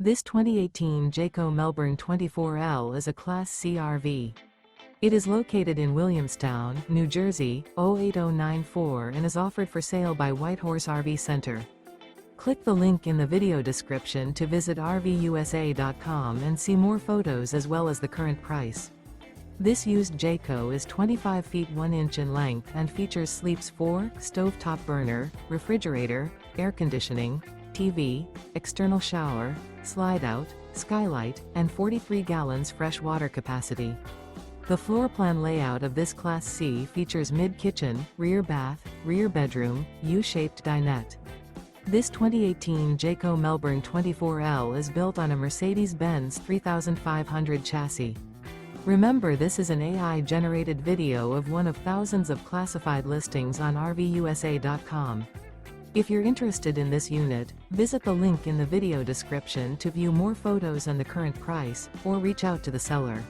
This 2018 Jayco Melbourne 24L is a Class C RV. It is located in Williamstown, New Jersey, 08094 and is offered for sale by Whitehorse RV Center. Click the link in the video description to visit RVUSA.com and see more photos as well as the current price. This used Jayco is 25 feet 1 inch in length and features sleeps 4, stovetop burner, refrigerator, air conditioning, TV, external shower, Slideout, Skylight, and 43 gallons fresh water capacity. The floor plan layout of this Class C features mid-kitchen, rear bath, rear bedroom, U-shaped dinette. This 2018 Jayco Melbourne 24L is built on a Mercedes-Benz 3500 chassis. Remember, this is an AI-generated video of one of thousands of classified listings on RVUSA.com. If you're interested in this unit, visit the link in the video description to view more photos and the current price, or reach out to the seller.